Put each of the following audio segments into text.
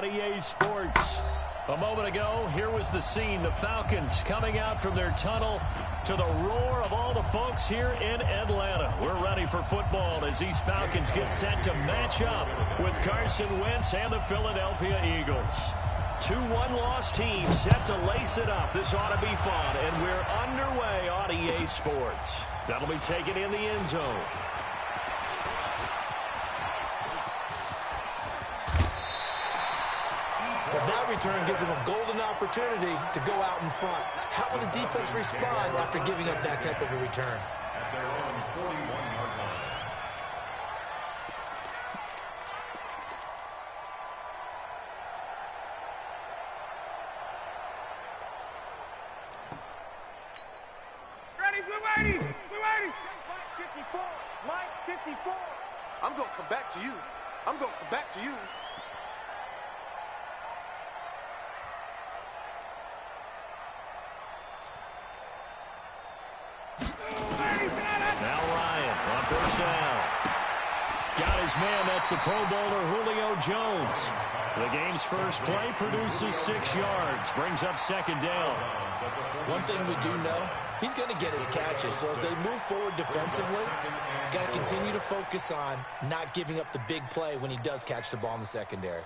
EA Sports. A moment ago, here was the scene. The Falcons coming out from their tunnel to the roar of all the folks here in Atlanta. We're ready for football as these Falcons get set to match up with Carson Wentz and the Philadelphia Eagles. Two one-loss teams set to lace it up. This ought to be fun, and we're underway on EA Sports. That'll be taken in the end zone. Well, that return gives them a golden opportunity to go out in front. How will the defense respond after giving up that type of a return? At their own 41-yard line. Ready, Blue 80! Blue 80! Mike 54! Mike 54! I'm going to come back to you. I'm going to come back to you. Now Ryan on first down. Got his man. That's the Pro Bowler Julio Jones. The game's first play produces 6 yards. Brings up second down. One thing we do know, he's going to get his catches. So as they move forward defensively, got to continue to focus on not giving up the big play when he does catch the ball in the secondary.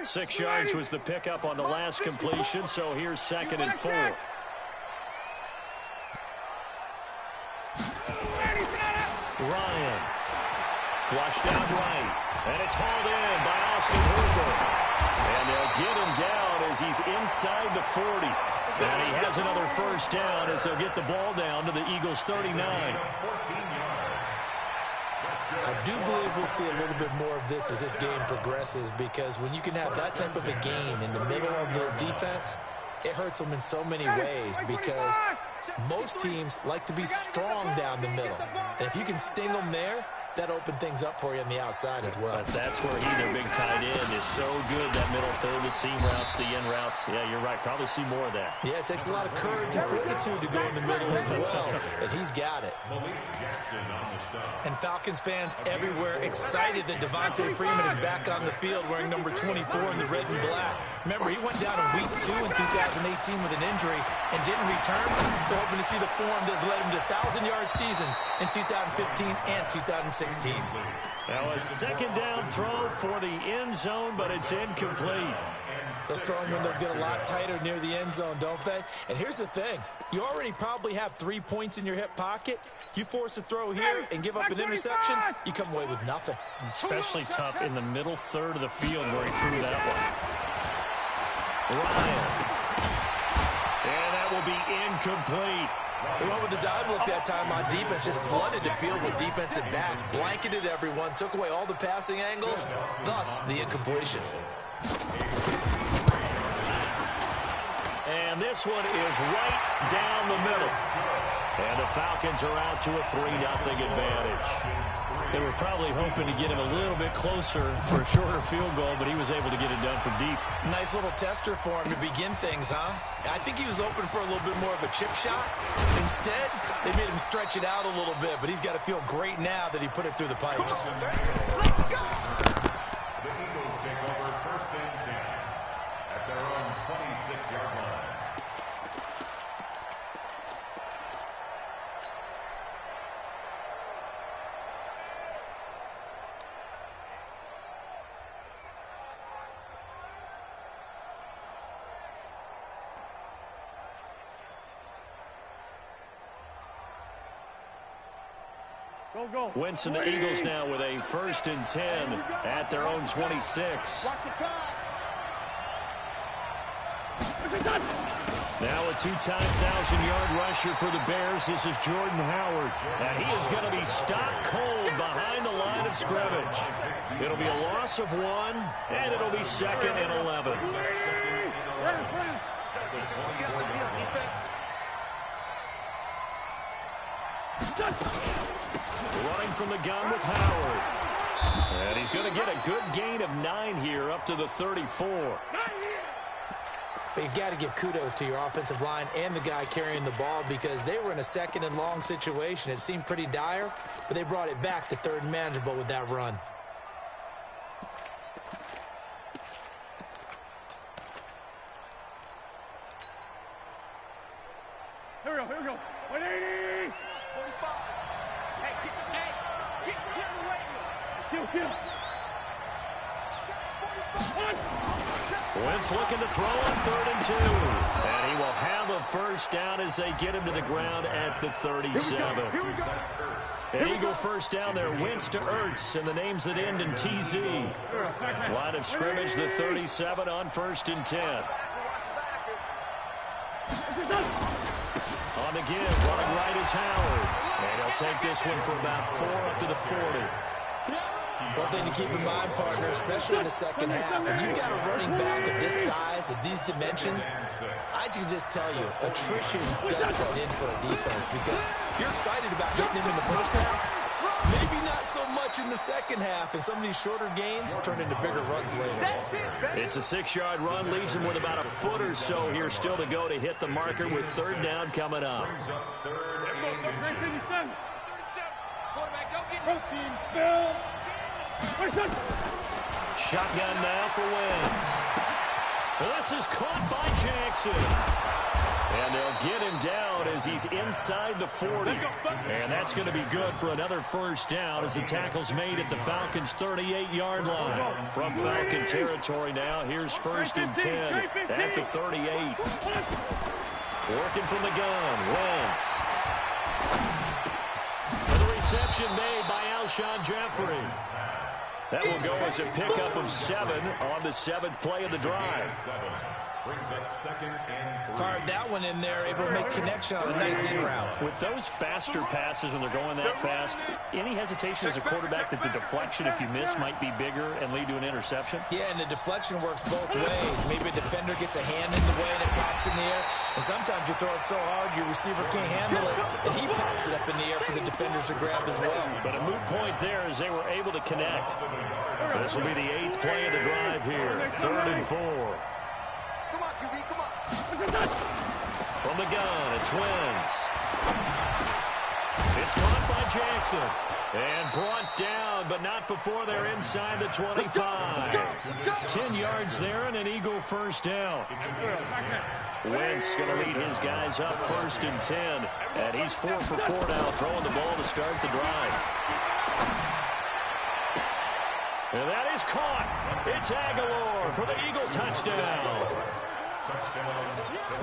6 yards was the pickup on the last completion, so here's 2nd and 4. Ryan. Flushed out right. And it's hauled in by Austin Hooper. And they'll get him down as he's inside the 40. And he has another first down as they'll get the ball down to the Eagles' 39. I do believe we'll see a little bit more of this as this game progresses, because when you can have that type of a game in the middle of the defense, it hurts them in so many ways, because most teams like to be strong down the middle. And if you can sting them there, that open things up for you on the outside as well. But that's where their big tight end, is so good. That middle third, the seam routes, the in routes. Yeah, you're right. Probably see more of that. Yeah, it takes a lot of courage and fortitude to go in the middle as well. And he's got it. And Falcons fans everywhere excited that Devontae Freeman is back on the field wearing number 24 in the red and black. Remember, he went down in week 2 in 2018 with an injury and didn't return. We're hoping to see the form that led him to 1,000-yard seasons in 2015 and 2016. Now a second down throw for the end zone, but it's incomplete. Those throwing windows get a lot tighter near the end zone, don't they? And here's the thing. You already probably have 3 points in your hip pocket. You force a throw here and give up an interception, you come away with nothing. Especially tough in the middle third of the field where he threw that one. Ryan. And that will be incomplete. He went with the dive look that time on defense, just flooded the field with defensive backs, blanketed everyone, took away all the passing angles, thus the incompletion. And this one is right down the middle. And the Falcons are out to a 3-0 advantage. They were probably hoping to get him a little bit closer for a shorter field goal, but he was able to get it done from deep. Nice little tester for him to begin things, huh? I think he was open for a little bit more of a chip shot. Instead, they made him stretch it out a little bit, but he's got to feel great now that he put it through the pipes. The Eagles take over 1st and 10 at their own 26-yard line. Wentz and the Eagles now with a 1st and 10 at their own 26. Now a 2-time 1,000-yard rusher for the Bears. This is Jordan Howard. And he is going to be stopped cold behind the line of scrimmage. It'll be a loss of 1, and it'll be 2nd and 11. Running from the gun with Howard. And he's going to get a good gain of 9 here up to the 34. But you got to give kudos to your offensive line and the guy carrying the ball because they were in a second and long situation. It seemed pretty dire, but they brought it back to third and manageable with that run. Here we go. 180! 45. Hey, get in the way. Kill. Wentz looking to throw on 3rd and 2. And he will have a first down as they get him to the ground at the 37. Here we go. An Eagle first down there. Wentz to Ertz, and the names that end in TZ. Line of scrimmage, the 37 on 1st and 10. On the give, running right is Howard. And he'll take this one for about 4 up to the 40. One thing to keep in mind, partner, especially in the second half, when you've got a running back of this size, of these dimensions, I can just tell you, attrition does set in for a defense because you're excited about hitting him in the first half, maybe not so much in the second half, and some of these shorter gains turn into bigger runs later. It's a 6-yard run, leaves him with about a foot or so here still to go to hit the marker with 3rd down coming up. Protein spill. Shotgun now for Wentz. This is caught by Jackson. And they'll get him down as he's inside the 40. And that's going to be good for another first down as the tackle's made at the Falcons' 38-yard line. From Falcon territory now, here's 1st and 10 at the 38. Working from the gun, Wentz. And the reception made by Alshon Jeffrey. That will go as a pickup of 7 on the 7th play of the drive. Brings up 2nd and 3. Fired that one in there, able to make connection on a nice in route. With those faster passes and they're going that fast, any hesitation as a quarterback that the deflection, if you miss, might be bigger and lead to an interception? Yeah, and the deflection works both ways. Maybe a defender gets a hand in the way and it pops in the air. And sometimes you throw it so hard your receiver can't handle it, and he pops it up in the air for the defenders to grab as well. But a moot point there as they were able to connect. This will be the 8th play of the drive here. 3rd and 4. Come on, QB, come on. From the gun, it's Wentz. It's caught by Jackson. And brought down, but not before they're inside the 25. 10 yards there and an Eagle first down. Wentz going to lead his guys up 1st and 10. And he's 4 for 4 now, throwing the ball to start the drive. And that is caught. It's Aguilar for the Eagle touchdown.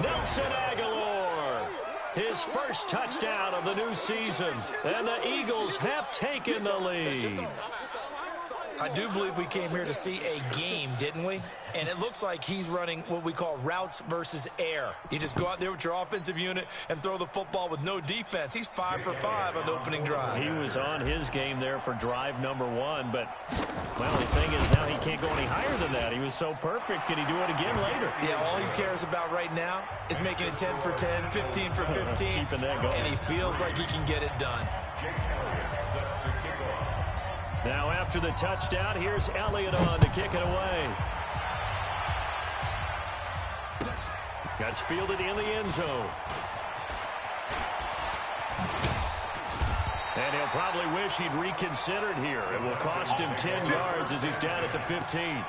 Nelson Aguilar, his first touchdown of the new season. And the Eagles have taken the lead. I do believe we came here to see a game, didn't we? And it looks like he's running what we call routes versus air. You just go out there with your offensive unit and throw the football with no defense. He's 5 for 5 on the opening drive. He was on his game there for drive number 1, but, well, the thing is now he can't go any higher than that. He was so perfect. Can he do it again later? Yeah, all he cares about right now is making it 10 for 10, 15 for 15. Keeping that going. And he feels like he can get it done. Now after the touchdown, here's Elliott on to kick it away. That's fielded in the end zone. And he'll probably wish he'd reconsidered here. It will cost him 10 yards as he's down at the 15.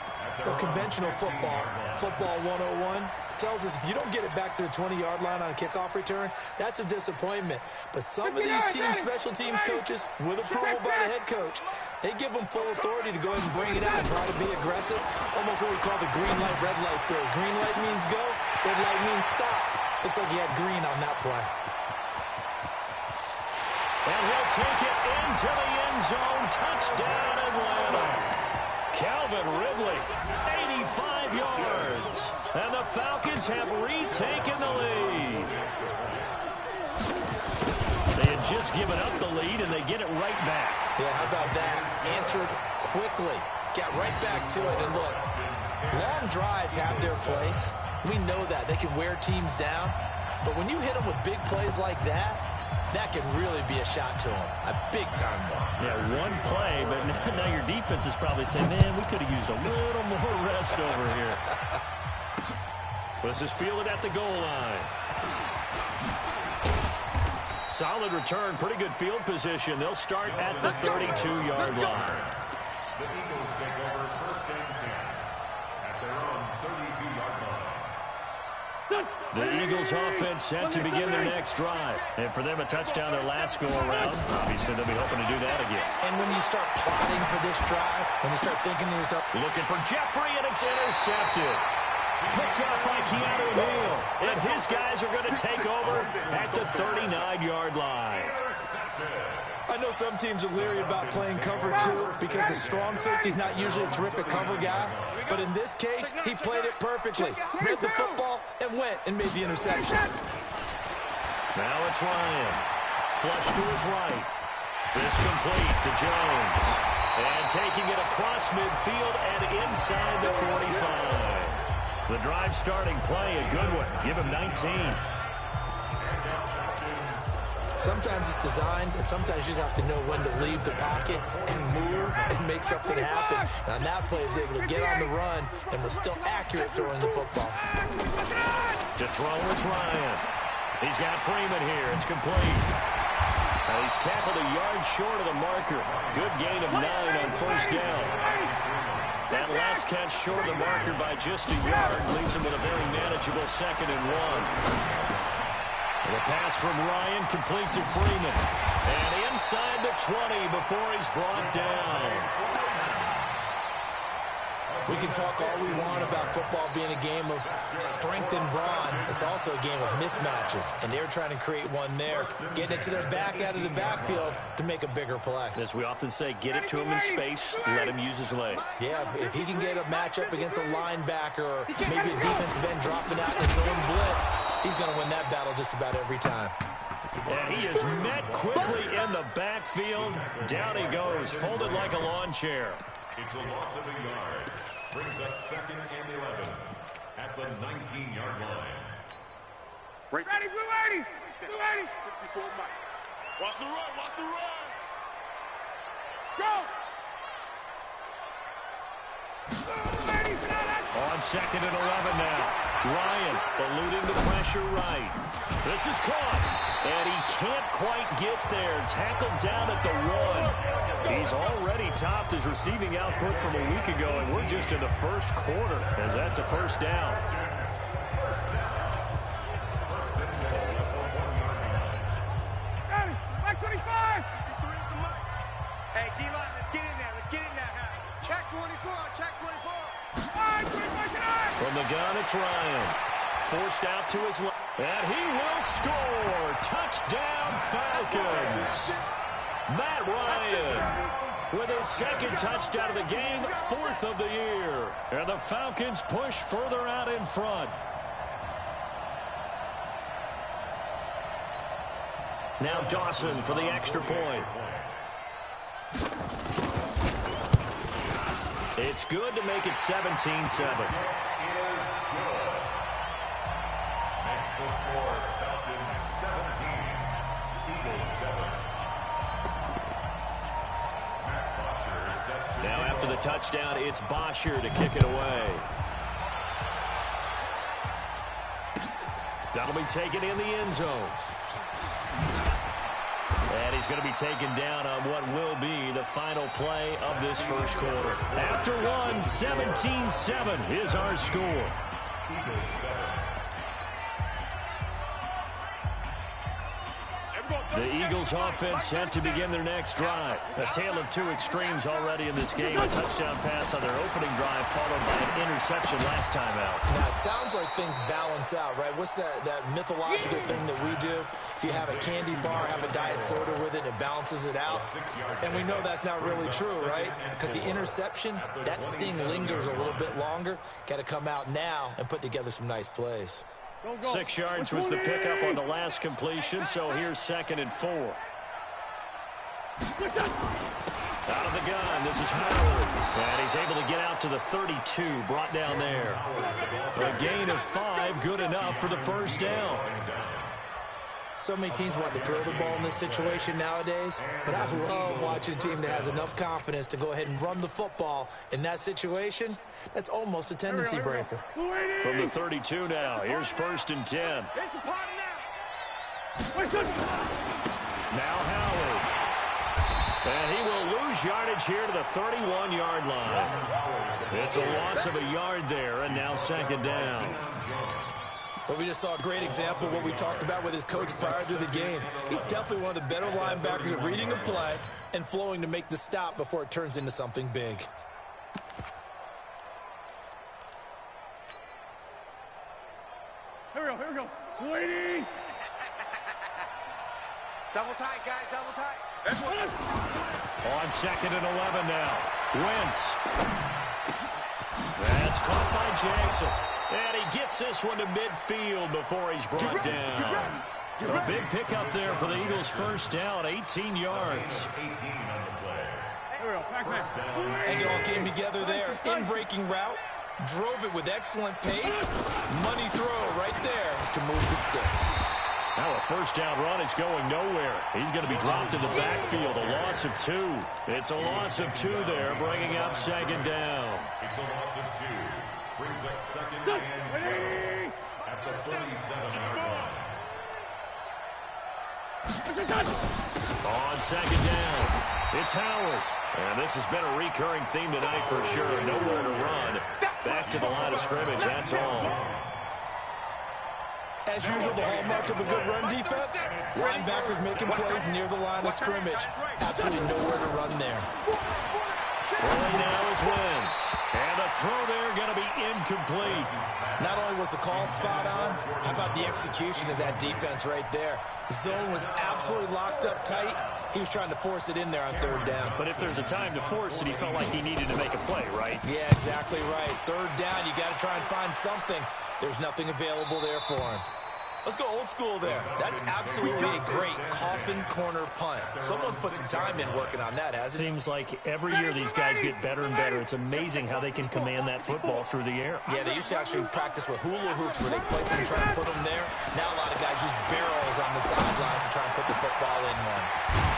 Well, conventional football 101, tells us if you don't get it back to the 20-yard line on a kickoff return, that's a disappointment. But some of these team special teams coaches, with approval by the head coach, they give them full authority to go ahead and bring it out and try to be aggressive. Almost what we call the green light, red light theory. Green light means go, red light means stop. Looks like he had green on that play. And he'll take it into the end zone. Touchdown, Atlanta. Calvin Ridley, 85 yards. And the Falcons have retaken the lead. They had just given up the lead, and they get it right back. Yeah, how about that? Answered quickly. Got right back to it. And look, long drives have their place. We know that. They can wear teams down. But when you hit them with big plays like that, that can really be a shot to them. A big-time one. Yeah, one play, but now your defense is probably saying, man, we could have used a little more rest over here. This is fielded at the goal line. Solid return, pretty good field position. They'll start at the 32-yard line. The Eagles take over first and 10 at their own 32-yard line. The Eagles offense set to begin their next drive. And for them, a touchdown their last go-around. Obviously, they'll be hoping to do that again. And when you start plotting for this drive, when you start thinking to yourself, looking for Jeffrey, and it's intercepted. Picked up by Keanu Neal. And his guys are going to take over at the 39-yard line. I know some teams are leery about playing cover 2 because a strong safety's not usually a terrific cover guy. But in this case, he played it perfectly. Read the football and went and made the interception. Now it's Ryan. Flush to his right. This complete to Jones. And taking it across midfield and inside the 45. The drive starting play, a good one. Give him 19. Sometimes it's designed, and sometimes you just have to know when to leave the pocket and move and make something happen. And on that play, he was able to get on the run and was still accurate throwing the football. To throw is Ryan. He's got Freeman here. It's complete. He's tackled a yard short of the marker. Good gain of 9 on first down. That last catch short of the marker by just a yard leaves him with a very manageable 2nd and 1. The pass from Ryan complete to Freeman. And inside the 20 before he's brought down. We can talk all we want about football being a game of strength and brawn. It's also a game of mismatches, and they're trying to create one there, getting it to their back out of the backfield to make a bigger play. As we often say, get it to him in space, let him use his leg. Yeah, if he can get a matchup against a linebacker or maybe a defensive end dropping out in his own blitz, he's going to win that battle just about every time. And he is met quickly in the backfield. Down he goes, folded like a lawn chair. It's a loss of a yard. Brings up 2nd and 11 at the 19-yard line. Ready, blue 80! Blue 80! 54 Mike. Watch the run, watch the run! Go! On 2nd and 11 now. Ryan eluding the pressure right. This is caught. And he can't quite get there. Tackled down at the 1. He's already topped his receiving output from a week ago, and we're just in the first quarter as that's a first down. Back 25! Hey, D-line, let's get in there. Let's get in there. Check 24, check 24. From the gun, it's Ryan. Forced out to his left. And he will score. Touchdown, Falcons. Matt Ryan with his 2nd touchdown of the game, 4th of the year. And the Falcons push further out in front. Now Dawson for the extra point. It's good to make it 17-7. The score, Falcons 17, Eagles 7. Now after the touchdown, it's Bosher to kick it away. That'll be taken in the end zone. And he's going to be taken down on what will be the final play of this first quarter. After 17-7 is our score. Eagles 7. The Eagles offense set to begin their next drive. A tale of two extremes already in this game. A touchdown pass on their opening drive followed by an interception last time out. Now, it sounds like things balance out, right? What's that mythological thing that we do? If you have a candy bar, have a diet soda with it, it balances it out. And we know that's not really true, right? Because the interception, that sting lingers a little bit longer. Got to come out now and put together some nice plays. 6 yards was the pickup on the last completion, so here's 2nd and 4. Out of the gun, this is Howard. And he's able to get out to the 32, brought down there. A gain of 5, good enough for the first down. So many teams want to throw the ball in this situation nowadays, but I love watching a team that has enough confidence to go ahead and run the football in that situation. That's almost a tendency breaker. From the 32 now, here's 1st and 10. Now Howard. And he will lose yardage here to the 31-yard line. It's a loss of a yard there, and now 2nd down. Well, we just saw a great example of what we talked about with his coach prior to the game. He's definitely one of the better linebackers at reading a play and flowing to make the stop before it turns into something big. Here we go. Waiting. Double tight, guys, double tight. That's what. On 2nd and 11 now. Wentz. That's caught by Jackson. And he gets this one to midfield before he's brought down. A big pickup there for the Eagles' 1st down, 18 yards. And it all came together there. In-breaking route. Drove it with excellent pace. Money throw right there to move the sticks. Now a 1st down run is going nowhere. He's going to be dropped in the backfield. A loss of 2. It's a loss of 2 there, bringing up 2nd down. It's a loss of 2. Brings up 2nd and 10 at the 37-yard line. On 2nd down, it's Howard. And this has been a recurring theme tonight for sure. Nowhere to run. Back to the line of scrimmage, that's all. As usual, the hallmark of a good run defense, linebackers making plays near the line of scrimmage. Absolutely nowhere to run there. Throwing now is Wentz. And the throw there going to be incomplete. Not only was the call spot on, how about the execution of that defense right there? The zone was absolutely locked up tight. He was trying to force it in there on 3rd down. But if there's a time to force it, he felt like he needed to make a play, right? Yeah, exactly right. 3rd down, you got to try and find something. There's nothing available there for him. Let's go old school there. That's absolutely a great coffin corner punt. Someone's put some time in working on that, hasn't it? Seems like every year these guys get better and better. It's amazing how they can command that football through the air. Yeah, they used to actually practice with hula hoops where they place them and try to put them there. Now a lot of guys use barrels on the sidelines to try and put the football in one.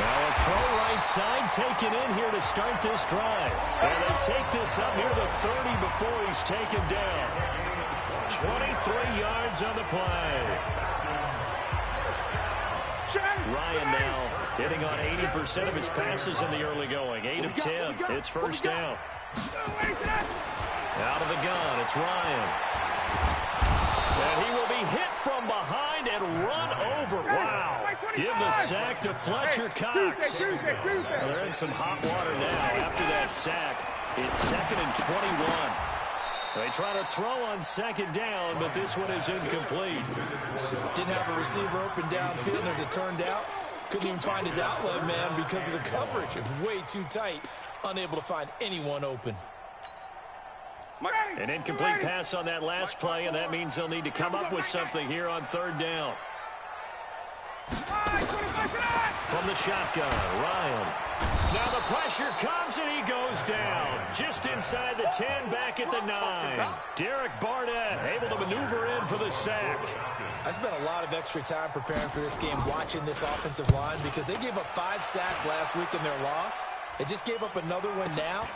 Now a throw right side taken in here to start this drive. And they take this up near the 30 before he's taken down. 23 yards on the play. Ryan now hitting on 80% of his passes in the early going. 8 of 10. It's 1st down. Out of the gun, it's Ryan. And he will be hit from behind and run over. Wow. Give the sack to Fletcher Cox. Well, they're in some hot water now after that sack. It's 2nd and 21. They try to throw on 2nd down, but this one is incomplete. Didn't have a receiver open downfield, and as it turned out, couldn't even find his outlet man because of the coverage. It was way too tight, unable to find anyone open. An incomplete pass on that last play, and that means they'll need to come up with something here on 3rd down. From the shotgun, Ryan. Now the pressure comes, and he goes down. Just inside the 10, back at the 9. Derek Barnett able to maneuver in for the sack. I spent a lot of extra time preparing for this game, watching this offensive line, because they gave up 5 sacks last week in their loss. They just gave up another one now.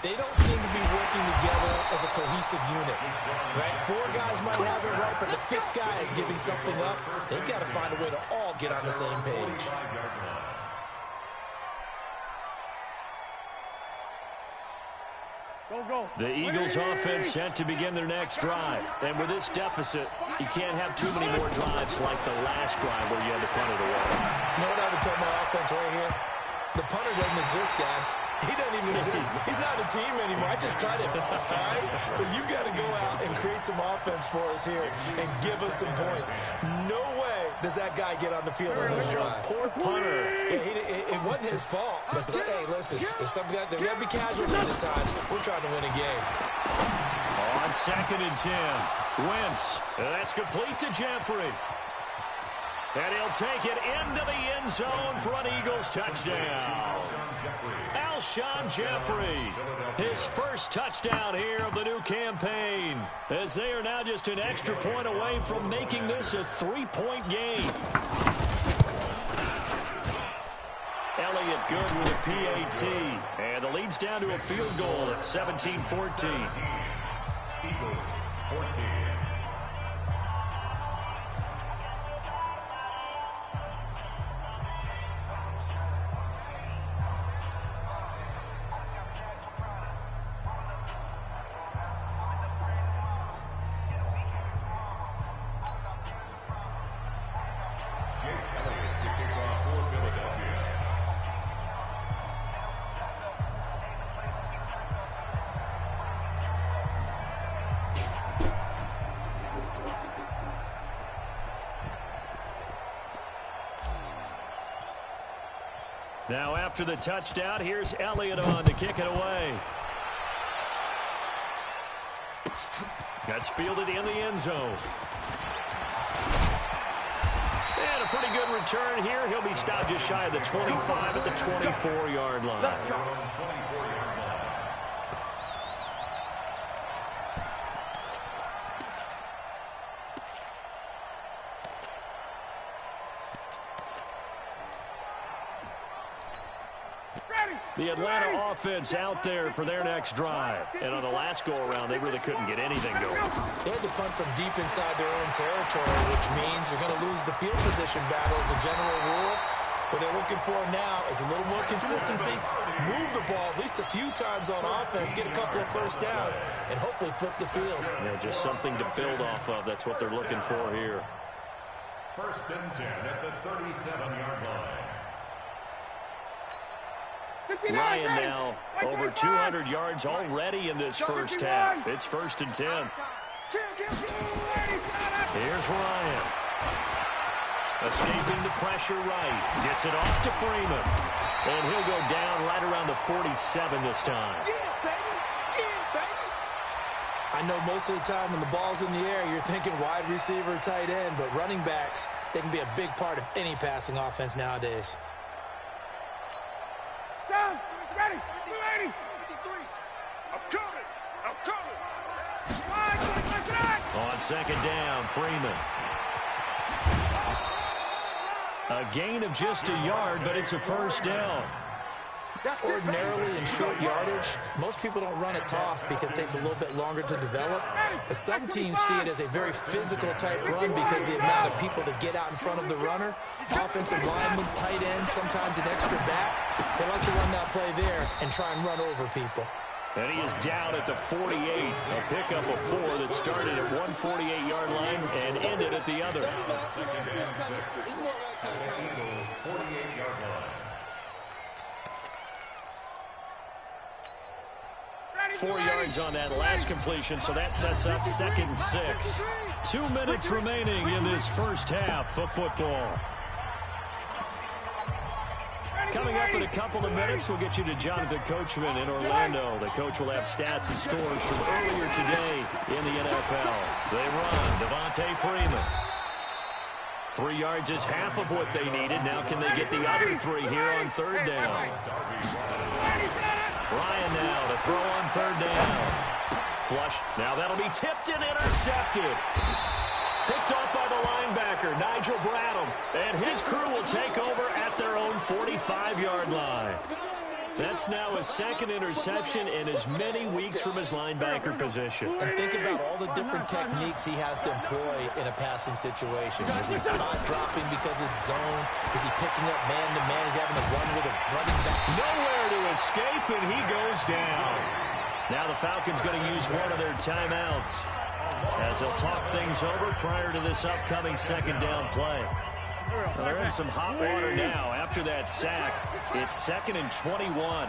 They don't seem to be working together as a cohesive unit, right? 4 guys might have it right, but the 5th guy is giving something up. They've got to find a way to all get on the same page. The Eagles offense set to begin their next drive. And with this deficit, you can't have too many more drives like the last drive where you had to punt it away. You know what I would tell my offense right here? The punter doesn't exist, guys. He doesn't even exist. He's not a team anymore. I just cut him, all right? So you've got to go out and create some offense for us here and give us some points. No way does that guy get on the field on this drive. Poor punter. Yeah, it wasn't his fault. But, hey, listen, there's something that there will be casualties at times. We're trying to win a game. On 2nd and 10, Wentz. That's complete to Jeffrey. And he'll take it into the end zone for an Eagles touchdown. Alshon Jeffrey, his first touchdown here of the new campaign, as they are now just an extra point away from making this a 3-point game. Elliott good with a PAT. And the lead's down to a field goal at 17-14. Eagles 14. Now after the touchdown, here's Elliott on to kick it away. That's fielded in the end zone. And a pretty good return here. He'll be stopped just shy of the 25 at the 24-yard line. Let's go. 24-yard line. The Atlanta offense out there for their next drive. And on the last go-around, they really couldn't get anything going. They had to punt from deep inside their own territory, which means you're going to lose the field position battle as a general rule. What they're looking for now is a little more consistency. Move the ball at least a few times on offense, get a couple of first downs, and hopefully flip the field. Yeah, just something to build off of. That's what they're looking for here. 1st and 10 at the 37-yard line. Ryan now over 200 yards already in this first half. It's 1st and 10. Here's Ryan. Escaping the pressure right. Gets it off to Freeman. And he'll go down right around the 47 this time. I know most of the time when the ball's in the air, you're thinking wide receiver, tight end, but running backs, they can be a big part of any passing offense nowadays. Down. Ready. 280. 53. I'm coming. On 2nd down, Freeman. A gain of just a yard, but it's a 1st down. Ordinarily in short yardage, most people don't run a toss because it takes a little bit longer to develop. But some teams see it as a very physical type run because of the amount of people that get out in front of the runner. Offensive lineman, tight end, sometimes an extra back. They like to run that play there and try and run over people. And he is down at the 48. A pickup of 4 that started at one 48-yard line and ended at the other. 2nd and 6 at the Eagles 48-yard line. 4 yards on that last completion, so that sets up 2nd and 6. 2 minutes remaining in this first half of football. Coming up in a couple of minutes, we'll get you to Jonathan Coachman in Orlando. The coach will have stats and scores from earlier today in the NFL. They run Devontae Freeman. 3 yards is half of what they needed. Now can they get the other 3 here on 3rd down? Ryan now to throw on 3rd down. Flush. Now that'll be tipped and intercepted. Picked off by the linebacker, Nigel Bradham. And his crew will take over at their own 45-yard line. That's now his 2nd interception in as many weeks from his linebacker position. And think about all the different techniques he has to employ in a passing situation. Is he spot dropping because it's zone? Is he picking up man-to-man? Is he having to run with a running back? Nowhere to escape, and he goes down. Now the Falcons going to use one of their timeouts as they'll talk things over prior to this upcoming 2nd down play. Well, they're in some hot water now. After that sack, it's 2nd and 21.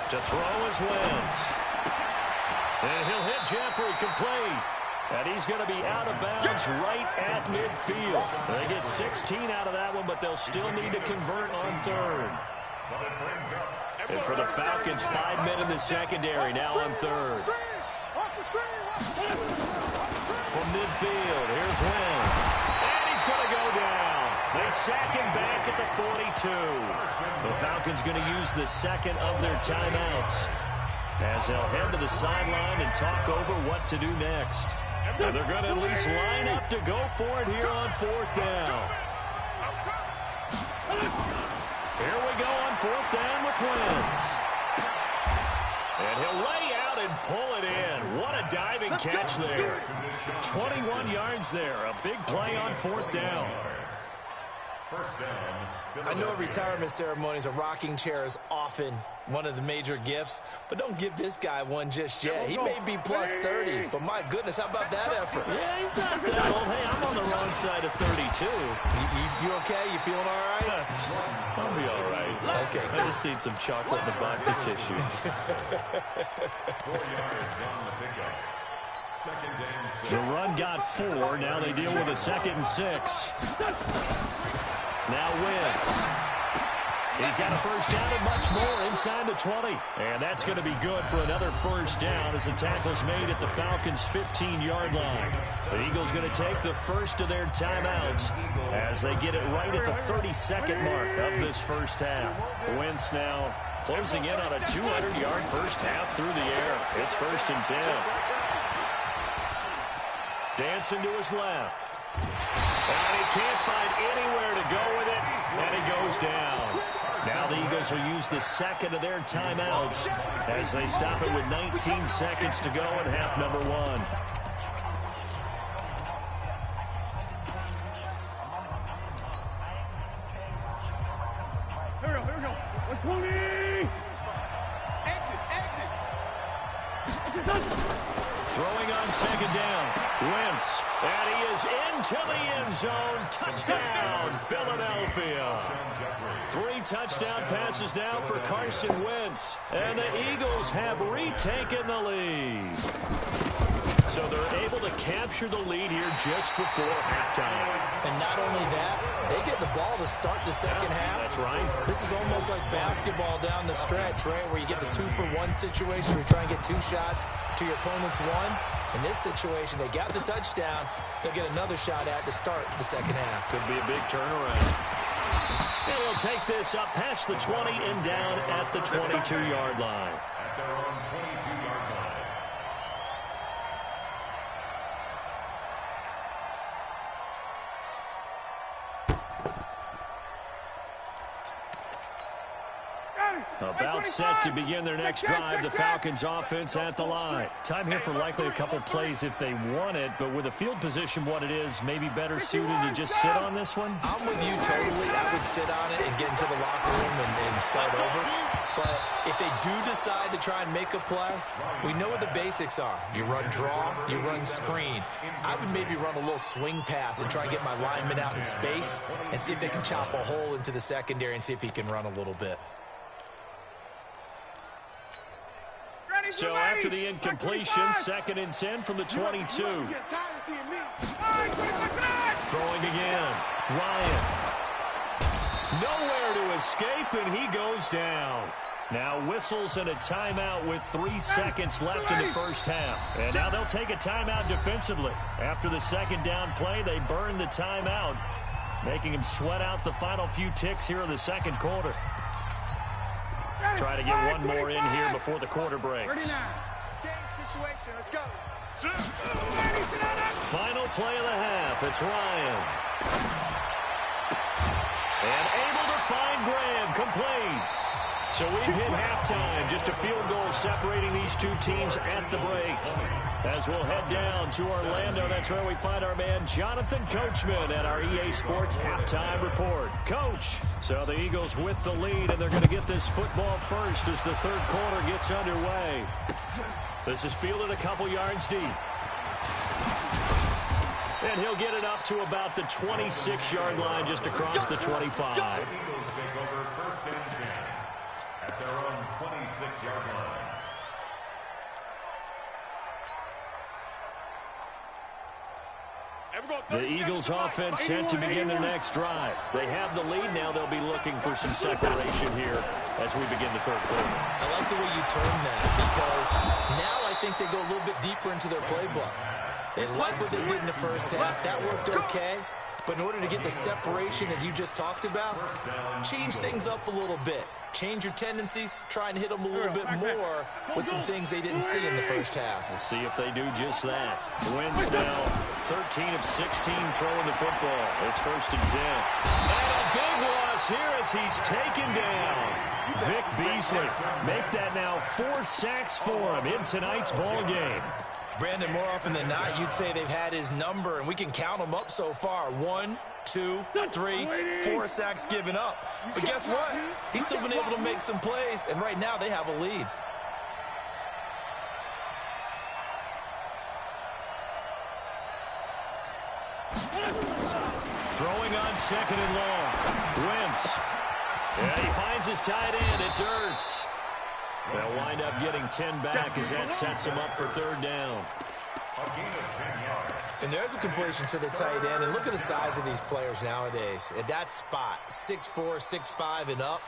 To throw is Wentz. And he'll hit Jeffrey complete. And he's going to be out of bounds right at midfield. They get 16 out of that one, but they'll still need to convert on 3rd. And for the Falcons, 5 men in the secondary now on 3rd. From midfield, here's Wentz. Going to go down. They sack him back at the 42. The Falcons going to use the 2nd of their timeouts as they'll head to the sideline and talk over what to do next. And they're going to at least line up to go for it here on 4th down. fourth down with Wentz. And he'll lay out and pull it in. What a diving catch there. 21 yards there. A big play on fourth down. I know a retirement ceremony is a rocking chair is often one of the major gifts, but don't give this guy one just yet. He may be plus 30, but my goodness, how about that effort? Yeah, he's not that old. Hey, I'm on the wrong side of 32. You okay? You feeling all right? I'll be all right. Okay. I just need some chocolate and a box of tissue. 4 yards on the pickup. Second and 6. The run got 4. Now they deal with a 2nd and 6. Now Wentz. He's got a first down and much more inside the 20. And that's going to be good for another first down as the tackle's made at the Falcons' 15-yard line. The Eagles going to take the first of their timeouts as they get it right at the 32nd mark of this first half. Wentz now closing in on a 200-yard first half through the air. It's 1st and 10. Dancing to his left. And he can't find anywhere to go with it, and he goes down. Now the Eagles will use the second of their timeouts as they stop it with 19 seconds to go in half number 1. Here we go. 120. Exit. Throwing on 2nd down. Wentz. And he is into the end zone. Touchdown, Philadelphia. 3 touchdown passes now for Carson Wentz. And the Eagles have retaken the lead. So they're able to capture the lead here just before halftime. And not only that, they get the ball to start the second half. That's right. This is almost like basketball down the stretch, right, where you get the 2-for-1 situation where you try and get 2 shots to your opponent's 1. In this situation, they got the touchdown. They'll get another shot at to start the second half. Could be a big turnaround. And we'll take this up past the 20 and down at the 22-yard line. At their own 22-yard line. About set to begin their next drive, the Falcons offense at the line. Time here for likely a couple plays if they want it, but with a field position what it is, maybe better suited to just sit on this one? I'm with you totally. I would sit on it and get into the locker room and start over. But if they do decide to try and make a play, we know what the basics are. You run draw, you run screen. I would maybe run a little swing pass and try and get my lineman out in space and see if they can chop a hole into the secondary and see if he can run a little bit. So after the incompletion, 2nd and 10 from the 22. Throwing again. Ryan. Nowhere to escape, and he goes down. Now whistles and a timeout with 3 seconds left in the first half. And now they'll take a timeout defensively. After the 2nd down play, they burn the timeout, making him sweat out the final few ticks here in the 2nd quarter. Try to get one more in here before the quarter breaks. Game situation. Let's go. Final play of the half. It's Ryan. And able to find Graham. Complete. So we've hit halftime. Just a field goal separating these two teams at the break. As we'll head down to Orlando, that's where we find our man Jonathan Coachman at our EA Sports Halftime Report. Coach, so the Eagles with the lead, and they're going to get this football first as the 3rd quarter gets underway. This is fielded a couple yards deep. And he'll get it up to about the 26-yard line just across the 25. Eagles take over 1st and 10 at their own 26-yard line. The Eagles offense set to begin their next drive. They have the lead. Now they'll be looking for some separation here as we begin the 3rd quarter. I like the way you term that because now I think they go a little bit deeper into their playbook. They like what they did in the first half. That worked okay. But in order to get the separation that you just talked about, change things up a little bit. Change your tendencies, try and hit them a little bit more with some things they didn't see in the first half. We'll see if they do just that. Wentz now 13 of 16 throwing the football. It's 1st and 10. And a big loss here as he's taken down. Vic Beasley. Make that now 4 sacks for him in tonight's ball game. Brandon, more often than not, you'd say they've had his number, and we can count them up so far. 1, 2, 3, 4 sacks given up. But guess what? He's still been able to make some plays, and right now they have a lead. Throwing on 2nd and long. Wentz. And he finds his tight end. It's Ertz. They'll wind up getting 10 back as that sets him up for 3rd down. And there's a completion to the tight end. And look at the size of these players nowadays. At that spot, 6'4", 6'5", and up.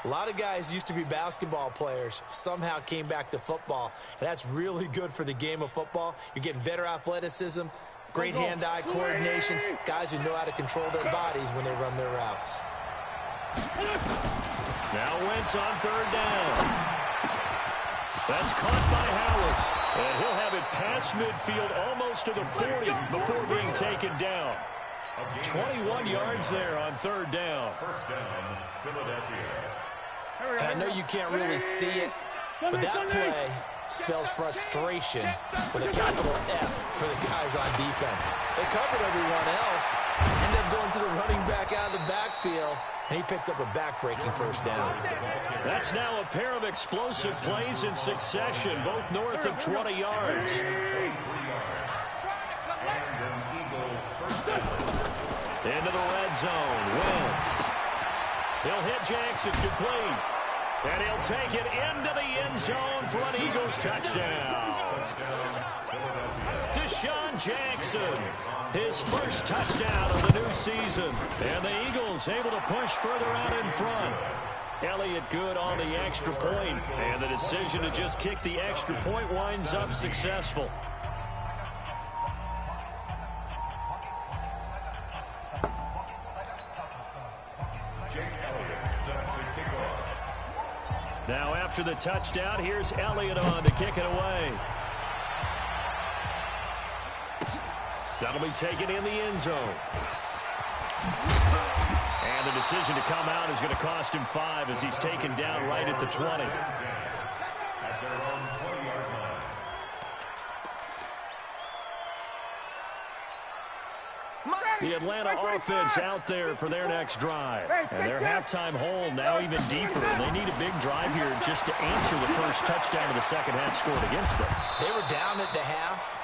A lot of guys used to be basketball players, somehow came back to football. And that's really good for the game of football. You're getting better athleticism, great hand-eye coordination, guys who know how to control their bodies when they run their routes. Now Wentz on 3rd down. That's caught by Howard. And he'll have it past midfield almost to the 40 before being taken down. 21 yards there on 3rd down. First down, Philadelphia. And I know you can't really see it, but that play spells frustration with a capital F for the guys on defense. They covered everyone else, end up going to the running back out of the backfield, and he picks up a back-breaking 1st down. That's now a pair of explosive plays in succession, both north of 20 yards. Into the red zone. Wentz. He'll hit Jackson complete. And he'll take it into the end zone for an Eagles touchdown. Deshaun Jackson, his first touchdown of the new season. And the Eagles able to push further out in front. Elliott good on the extra point, and the decision to just kick the extra point winds up successful. Now after the touchdown, here's Elliott on to kick it away. That'll be taken in the end zone. And the decision to come out is going to cost him 5 as he's taken down right at the 20. At their own 20-yard line. The Atlanta offense out there for their next drive. And their halftime hole now even deeper. They need a big drive here just to answer the first touchdown of the second half scored against them. They were down at the half.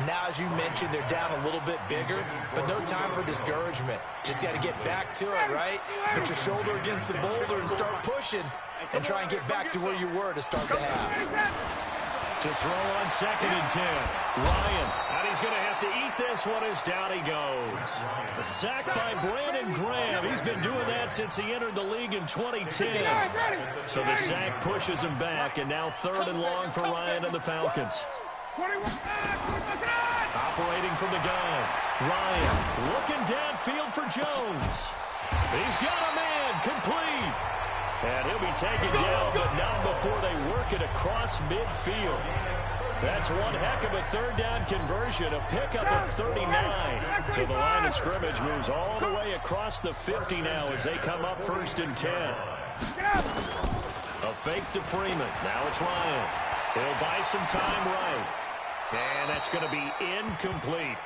Now, as you mentioned, they're down a little bit bigger, but no time for discouragement. Just got to get back to it, right? Put your shoulder against the boulder and start pushing and try and get back to where you were to start the half. To throw on 2nd and 10. Ryan, and he's going to have to eat this one as down he goes. A sack by Brandon Graham. He's been doing that since he entered the league in 2010. So the sack pushes him back, and now 3rd and long for Ryan and the Falcons. Operating from the gun. Ryan looking downfield for Jones. He's got a man complete. And he'll be taken down, but not before they work it across midfield. That's one heck of a 3rd down conversion, a pickup of 39. So the line of scrimmage moves all the way across the 50 now as they come up 1st and 10. A fake to Freeman. Now it's Ryan. He'll buy some time right. And that's going to be incomplete.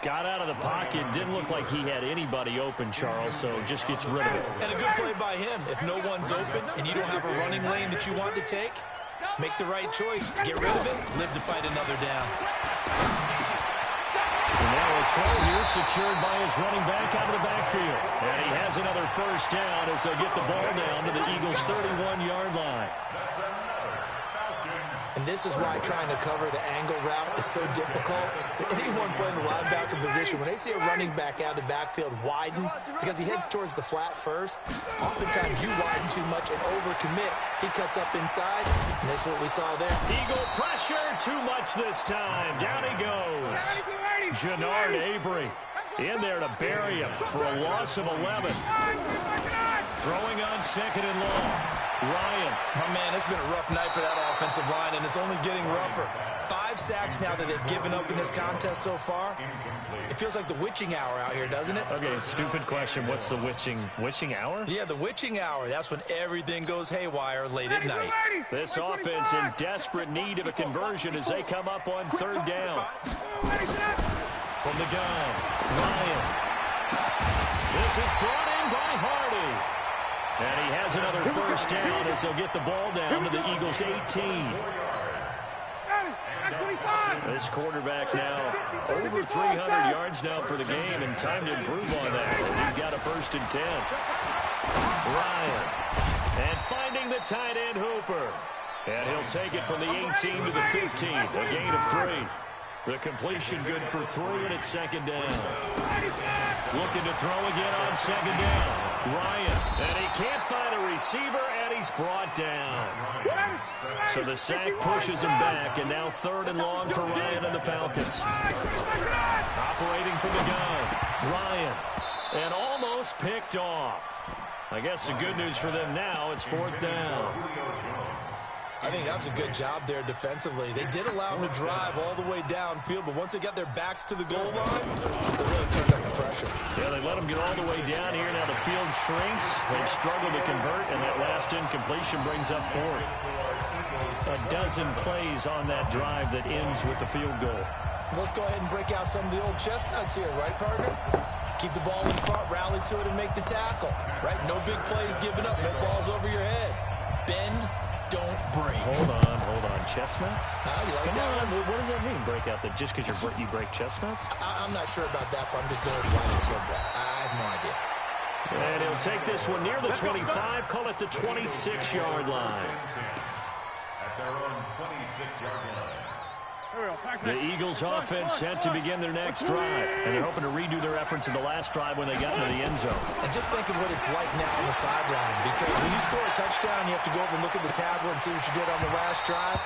Got out of the pocket. Didn't look like he had anybody open, Charles, so just gets rid of it. And a good play by him. If no one's open and you don't have a running lane that you want to take, make the right choice. Get rid of it. Live to fight another down. And now a throw here secured by his running back out of the backfield. And he has another 1st down as they get the ball down to the Eagles' 31-yard line. And this is why trying to cover the angle route is so difficult. Anyone playing the linebacker position, when they see a running back out of the backfield widen, because he heads towards the flat first, oftentimes you widen too much and overcommit. He cuts up inside, and that's what we saw there. Eagle pressure, too much this time. Down he goes. Jannard Avery in there to bury him for a loss of 11. Throwing on 2nd and long. Ryan. Oh, man, it's been a rough night for that offensive line, and it's only getting rougher. 5 sacks now that they've given up in this contest so far. It feels like the witching hour out here, doesn't it? Okay, stupid question. What's the witching hour? Yeah, the witching hour. That's when everything goes haywire late at night. This offense in desperate need of a conversion as they come up on 3rd down. From the gun, Ryan. This is brought in by Hardy. And he has another 1st down as they'll get the ball down to the Eagles' 18. This quarterback now over 300 yards now for the game, and time to improve on that as he's got a 1st and 10. Ryan. And finding the tight end Hooper. And he'll take it from the 18 to the 15, a gain of 3. The completion good for 3, and it's 2nd down. Looking to throw again on 2nd down. Ryan, and he can't find a receiver, and he's brought down. So the sack pushes him back, and now 3rd and long for Ryan and the Falcons. Operating from the gun, Ryan, and almost picked off. I guess the good news for them now, it's 4th down. I think that was a good job there defensively. They did allow them to drive all the way downfield, but once they got their backs to the goal line, they really turned up the pressure. Yeah, they let them get all the way down here. Now the field shrinks. They've struggled to convert, and that last incompletion brings up 4th. A dozen plays on that drive that ends with the field goal. Let's go ahead and break out some of the old chestnuts here, right, partner? Keep the ball in front, rally to it, and make the tackle, right? No big plays given up, no balls over your head. Bend, don't break. Hold on. Chestnuts? You like Come that on. one? What does that mean, break out? That just because you break chestnuts? I'm not sure about that, but I'm just going with why they said that. I have no idea. And he'll take this one near the 25, call it the 26-yard line. At their own 26-yard line. The Eagles offense set to begin their next drive, and they're hoping to redo their efforts in the last drive when they got into the end zone. And just think of what it's like now on the sideline, because when you score a touchdown, you have to go over and look at the tablet and see what you did on the last drive.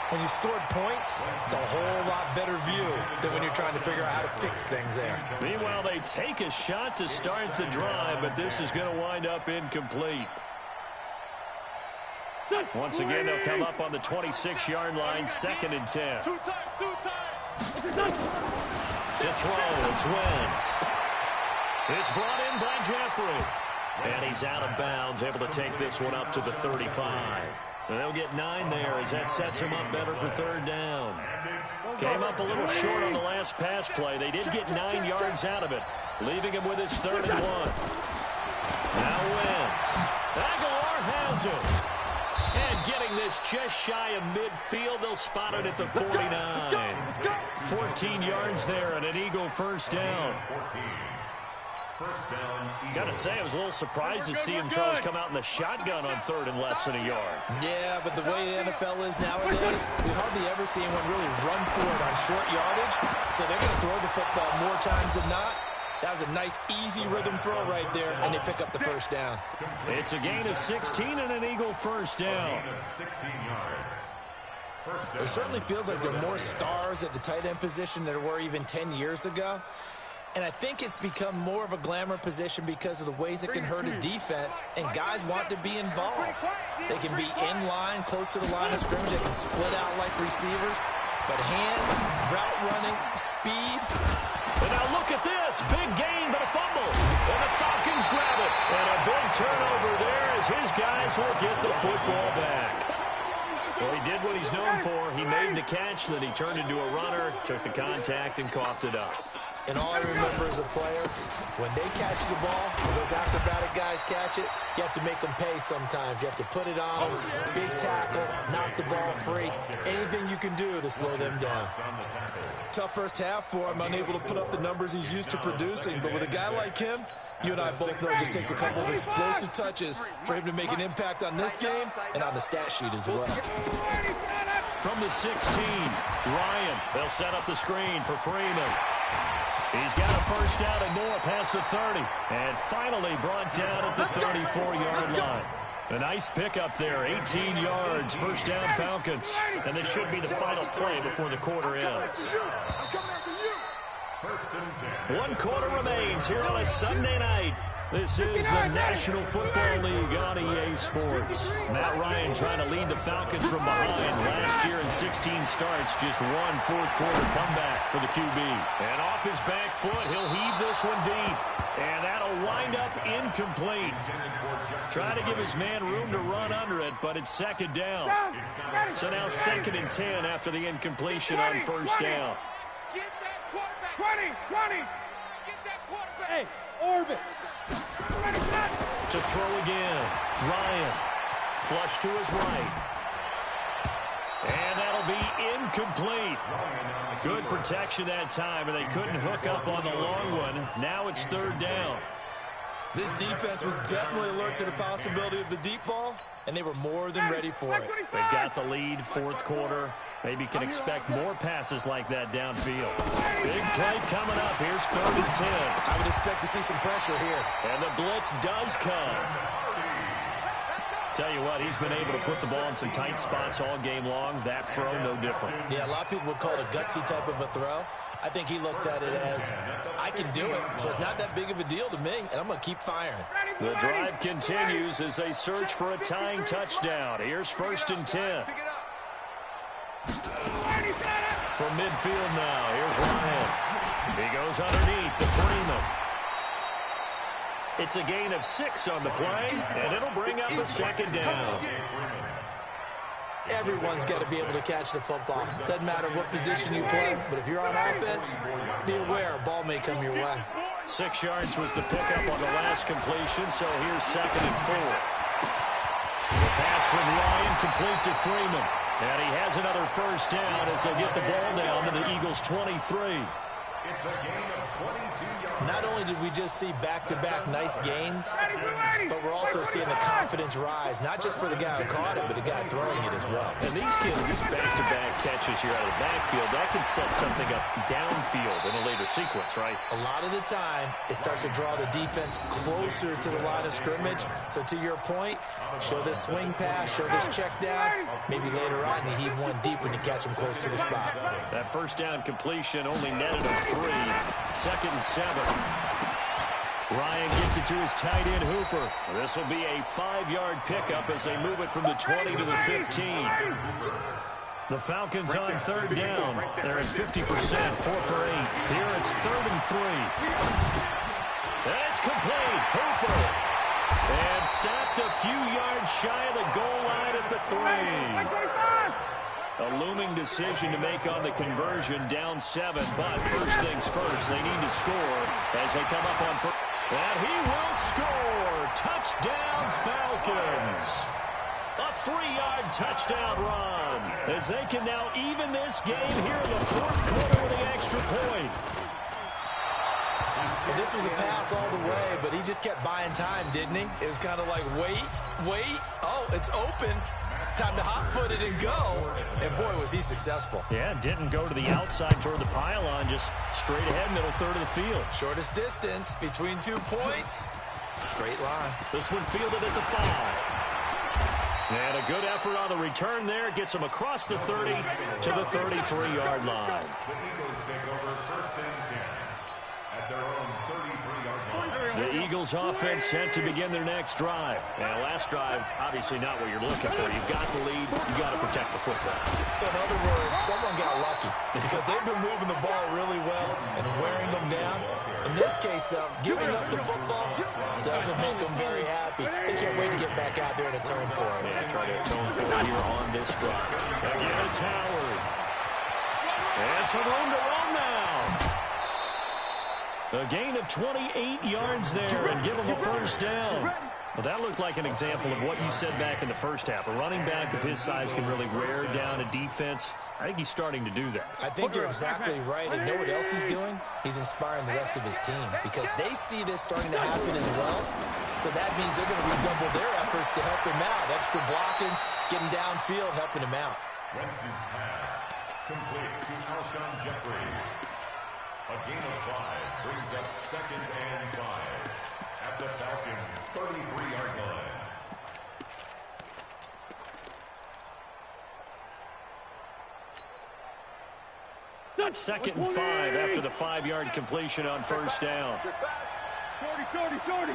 When you scored points, it's a whole lot better view than when you're trying to figure out how to fix things there. Meanwhile, they take a shot to start the drive, but this is going to wind up incomplete. Once again, they'll come up on the 26-yard line, 2nd and 10. Two times. To throw, it's Wentz. It's brought in by Jeffrey. And he's out of bounds, able to take this one up to the 35. And they'll get 9 there as that sets him up better for 3rd down. Came up a little short on the last pass play. They did get 9 yards out of it, leaving him with his 3rd and 1. Now Wentz. Aguilar has him. And getting this just shy of midfield, they'll spot it at the 49. 14 yards there and an Eagle 1st down. Gotta say, I was a little surprised to see him, Charles, come out in the shotgun on 3rd and less than a yard. Yeah, but the way the NFL is nowadays, we hardly ever see anyone really run for it on short yardage. So they're going to throw the football more times than not. That was a nice, easy rhythm throw right there, and they pick up the 1st down. It's a gain of 16 and an Eagle 1st down. It certainly feels like there are more stars at the tight end position than there were even 10 years ago. And I think it's become more of a glamour position because of the ways it can hurt a defense, and guys want to be involved. They can be in line, close to the line of scrimmage. They can split out like receivers. But hands, route running, speed. And now look at this. Big gain, but a fumble. And the Falcons grab it. And a big turnover there as his guys will get the football back. Well, he did what he's known for. He made the catch, then he turned into a runner, took the contact, and coughed it up. And all I remember as a player, when they catch the ball, when those acrobatic guys catch it, you have to make them pay sometimes. You have to put it on them, big tackle, knock the ball free. Anything you can do to slow them down. Tough first half for him, unable to put up the numbers he's used to producing. But with a guy like him, you and I both know it just takes a couple of explosive touches for him to make an impact on this game and on the stat sheet as well. From the 16, Ryan. They'll set up the screen for Freeman. He's got a 1st down and more past the 30. And finally brought down at the 34-yard line. A nice pickup there, 18 yards, 1st down Falcons. And this should be the final play before the quarter ends. 1st and 10. 1 quarter remains here on a Sunday night. This is the National Football League on EA Sports. Matt Ryan trying to lead the Falcons from behind. Last year in 16 starts, just one fourth-quarter comeback for the QB. And off his back foot, he'll heave this one deep. And that'll wind up incomplete. Try to give his man room to run under it, but it's second down. So now 2nd and 10 after the incompletion on first down. Get that quarterback. 20. Get that quarterback. Hey, orbit. To throw again. Ryan. Flush to his right. And that'll be incomplete. Good protection that time, and they couldn't hook up on the long one. Now it's 3rd down. This defense was definitely alert to the possibility of the deep ball, and they were more than ready for it. They've got the lead, 4th quarter. Maybe can expect more passes like that downfield. Big play coming up. Here's 3rd and 10. I would expect to see some pressure here. And the blitz does come. Tell you what, he's been able to put the ball in some tight spots all game long. That throw, no different. Yeah, a lot of people would call it a gutsy type of a throw. I think he looks at it as, I can do it, so it's not that big of a deal to me, and I'm going to keep firing. The drive continues as they search for a tying touchdown. Here's 1st and 10. From midfield now, here's Ryan. He goes underneath to Freeman. It's a gain of 6 on the play, and it'll bring up a 2nd down. Everyone's got to be able to catch the football. Doesn't matter what position you play, but if you're on offense, be aware a ball may come your way. 6 yards was the pickup on the last completion, so here's 2nd and 4. The pass from Ryan complete to Freeman. And he has another first down as they'll get the ball down to the Eagles' 23. It's a gain of 22 yards. Not only did we just see back-to-back nice gains, but we're also seeing the confidence rise, not just for the guy who caught it, but the guy throwing it as well. And these kids, these back-to-back catches here out of the backfield, that can set something up downfield in a later sequence, right? A lot of the time, it starts to draw the defense closer to the line of scrimmage. So to your point, show this swing pass, show this check down. Maybe later on, you heave one deep when you catch them close to the spot. That first down completion only netted a 3. 2nd and 7. Ryan gets it to his tight end, Hooper. This will be a 5-yard pickup as they move it from the 20 to the 15. The Falcons on 3rd down. They're at 50%, 4 for 8. Here it's 3rd and 3. And it's complete. Hooper. And stopped a few yards shy of the goal line at the 3. A looming decision to make on the conversion, down 7. But first things first, they need to score as they come up on first. And he will score. Touchdown, Falcons. A 3-yard touchdown run as they can now even this game here in the 4th quarter with the extra point. Well, this was a pass all the way, but he just kept buying time, didn't he? It was kind of like, wait. Oh, it's open. Time to hot-foot it and go. And, boy, was he successful. Yeah, didn't go to the outside toward the pylon, just straight ahead, middle third of the field. Shortest distance between 2 points. Straight line. This one fielded at the 5. And a good effort on the return there. Gets him across the 30 to the 33-yard line. The Eagles take over 1st and 10 at their own 33-yard line. The Eagles offense set to begin their next drive. And last drive, obviously not what you're looking for. You've got the lead. You've got to protect the football. So in other words, someone got lucky because they've been moving the ball really well and wearing them down. In this case, though, giving up the football doesn't make them very happy. They can't wait to get back out there and atone for it. Yeah, try to atone for it here on this drive. Again, it's Howard. And some room to run now. A gain of 28 yards there and give him a first down. Well, that looked like an example of what you said back in the first half. A running back of his size can really wear down a defense. I think he's starting to do that. I think you're exactly right. And know what else he's doing? He's inspiring the rest of his team because they see this starting to happen as well. So that means they're going to redouble their efforts to help him out. Extra blocking, getting downfield, helping him out. Wentz's pass complete to Alshon Jeffrey. A gain of 5 brings up 2nd and 5 at the Falcons' 33-yard line. That's 2nd and 5 after the 5-yard completion on first down. 40.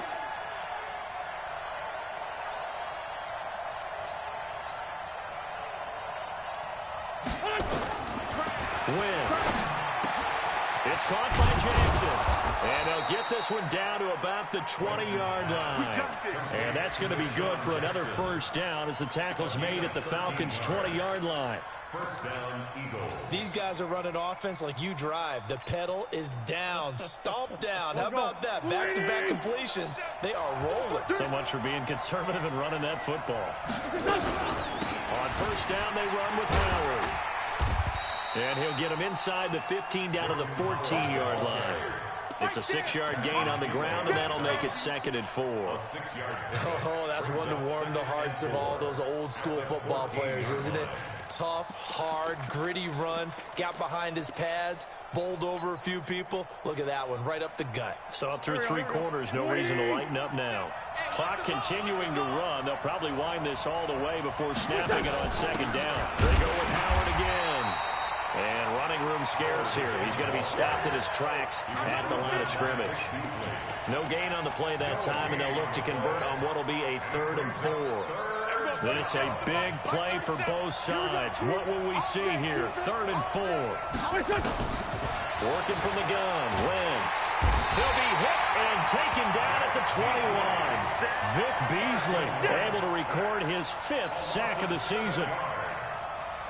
Wentz. It's caught by Jackson. And they'll get this one down to about the 20-yard line. And that's going to be good for another first down as the tackle's made at the Falcons' 20-yard line. First down, Eagles. These guys are running offense like you drive. The pedal is down, stomp down. How about that? Back-to-back completions. They are rolling. So much for being conservative and running that football. On first down, they run with Howard. And he'll get him inside the 15 down to the 14-yard line. It's a 6-yard gain on the ground, and that'll make it 2nd and 4. Oh, that's one to warm the hearts of all those old-school football players, isn't it? Tough, hard, gritty run. Got behind his pads, bowled over a few people. Look at that one, right up the gut. So up through 3 quarters, no reason to lighten up now. Clock continuing to run. They'll probably wind this all the way before snapping it on 2nd down. They go with Howard again. And running room scarce here. He's going to be stopped in his tracks at the line of scrimmage. No gain on the play that time, and they'll look to convert on what will be a 3rd and 4. This a big play for both sides. What will we see here? 3rd and 4. Working from the gun. Wentz. He'll be hit and taken down at the 21. Vic Beasley able to record his 5th sack of the season.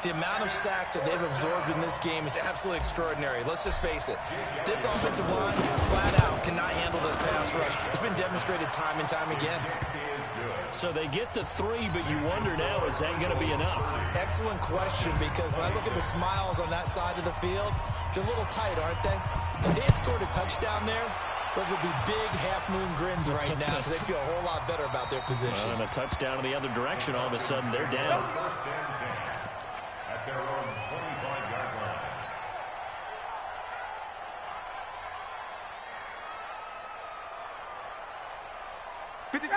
The amount of sacks that they've absorbed in this game is absolutely extraordinary. Let's just face it. This offensive line, flat out, cannot handle this pass rush. It's been demonstrated time and time again. So they get the 3, but you wonder now, is that going to be enough? Excellent question, because when I look at the smiles on that side of the field, they're a little tight, aren't they? If they had scored a touchdown there, those would be big half-moon grins right now because they feel a whole lot better about their position. And a touchdown in the other direction, all of a sudden they're down. At their own 25-yard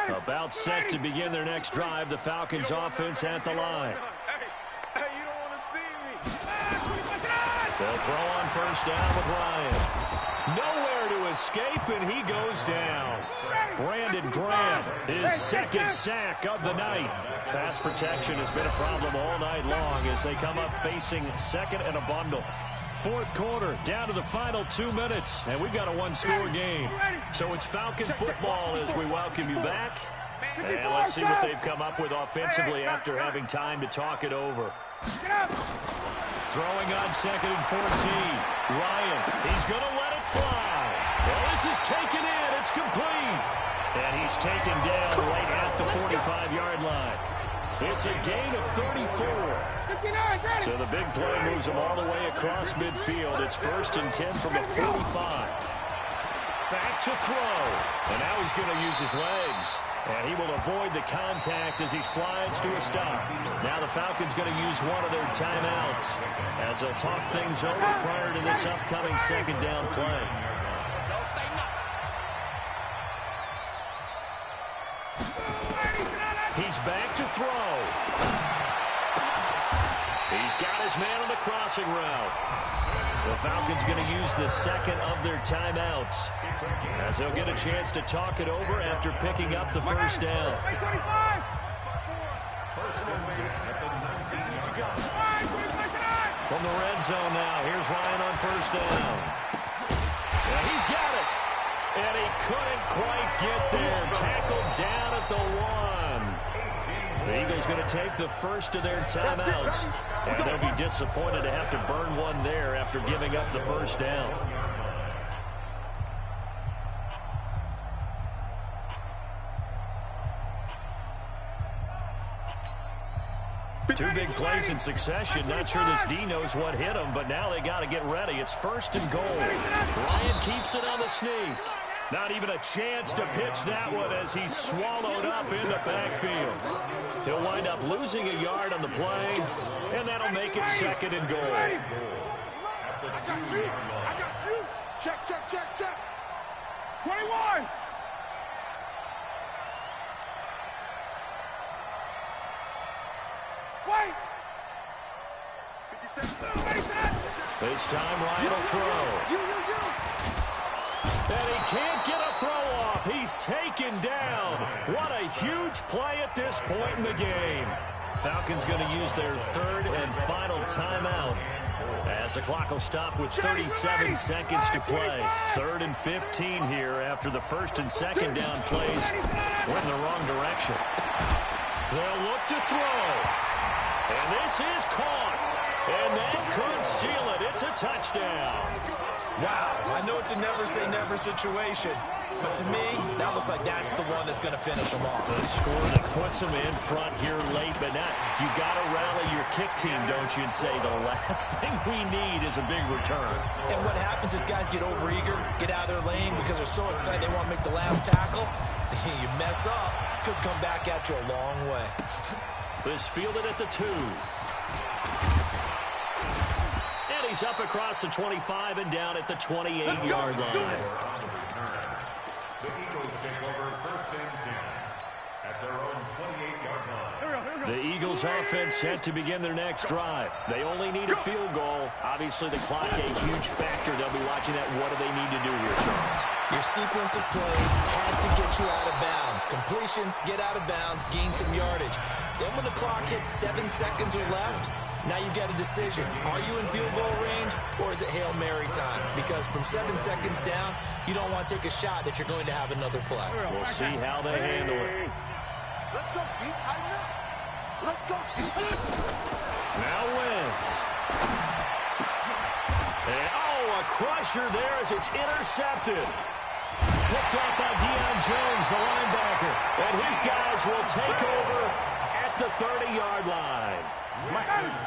line. About set to begin their next drive. The Falcons offense at the line. Hey, you don't want to see me. They'll throw on first down with Ryan. Nowhere to escape, and he goes down. Brandon Graham, his 2nd sack of the night. Pass protection has been a problem all night long as they come up facing 2nd and a bundle. 4th quarter, down to the final 2 minutes, and we've got a 1-score game. So it's Falcon football as we welcome you back. And let's see what they've come up with offensively after having time to talk it over. Throwing on 2nd and 14. Ryan, he's going to let it fly. Well, this is taken in. It's complete. And he's taken down right at the 45-yard line. It's a gain of 34. So the big play moves him all the way across midfield. It's 1st and 10 from the 45. Back to throw. And now he's going to use his legs. And he will avoid the contact as he slides to a stop. Now the Falcons going to use one of their timeouts as they'll talk things over prior to this upcoming 2nd down play. He's back to throw. He's got his man on the crossing route. The Falcons going to use the 2nd of their timeouts as they'll get a chance to talk it over after picking up the first down. From the red zone now, here's Ryan on first down. And he's got it. And he couldn't quite get there. Tackled down at the 1. The Eagles going to take the first of their timeouts. And they'll be disappointed to have to burn one there after giving up the first down. Two big plays in succession. Not sure this D knows what hit him, but now they got to get ready. It's 1st and goal. Ryan keeps it on the sneak. Not even a chance to pitch that one as he's swallowed up in the backfield. He'll wind up losing a yard on the play, and that'll make it 2nd and goal. I got you. I got you. Check, check, check, check. 21. Wait. 57. This time Ryan will throw. And he can't get a throw off. He's taken down. What a huge play at this point in the game. Falcons going to use their 3rd and final timeout As the clock will stop with 37 seconds to play. 3rd and 15 here after the 1st and 2nd down plays went in the wrong direction. They'll look to throw. And this is caught. And that could seal it. It's a touchdown. Wow, I know it's a never-say-never situation, but to me, that looks like that's the one that's going to finish them off. The score that puts them in front here late, but not. You got to rally your kick team, don't you, and say the last thing we need is a big return. And what happens is guys get overeager, get out of their lane because they're so excited they want to make the last tackle. You mess up, could come back at you a long way. This fielded at the 2. And he's up across the 25 and down at the 28-yard line. The Eagles take over 1st and 10 at their own 28-yard line. The Eagles offense set to begin their next drive. They only need a field goal. Obviously, the clock a huge factor. They'll be watching that. What do they need to do here, Charles? Your sequence of plays has to get you out of bounds. Completions, get out of bounds, gain some yardage. Then when the clock hits 7 seconds or left, now you've got a decision. Are you in field goal range, or is it Hail Mary time? Because from 7 seconds down, you don't want to take a shot that you're going to have another play. We'll see how they handle it. Let's go deep, tighten up. Let's go deep. Now Wentz. And, a crusher there as it's intercepted. Picked up by Deion Jones, the linebacker. And his guys will take over at the 30-yard line.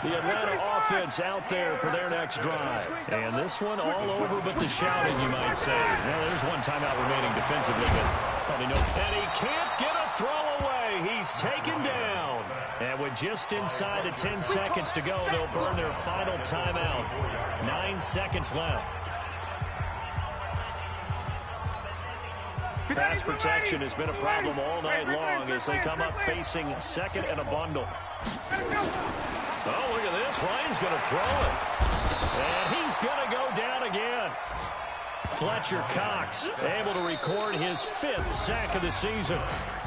The Atlanta offense out there for their next drive. And this one all over but the shouting, you might say. Now, there's one timeout remaining defensively, but probably no. And he can't get a throw away. He's taken down. And with just inside of 10 seconds to go, they'll burn their final timeout. 9 seconds left. Pass protection has been a problem all night long as they come up facing 2nd and a bundle. Oh, look at this. Ryan's going to throw it. And he's going to go down again. Fletcher Cox able to record his 5th sack of the season.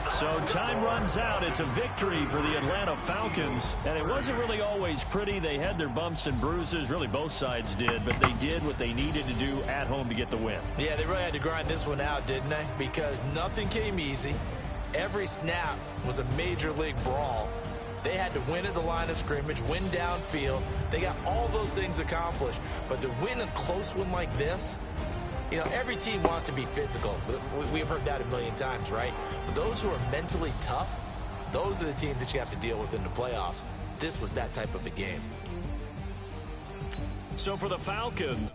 So time runs out. It's a victory for the Atlanta Falcons. And it wasn't really always pretty. They had their bumps and bruises. Really, both sides did. But they did what they needed to do at home to get the win. Yeah, they really had to grind this one out, didn't they? Because nothing came easy. Every snap was a major league brawl. They had to win at the line of scrimmage, win downfield. They got all those things accomplished. But to win a close one like this, you know, every team wants to be physical. We've heard that a million times, right? But those who are mentally tough, those are the teams that you have to deal with in the playoffs. This was that type of a game. So for the Falcons,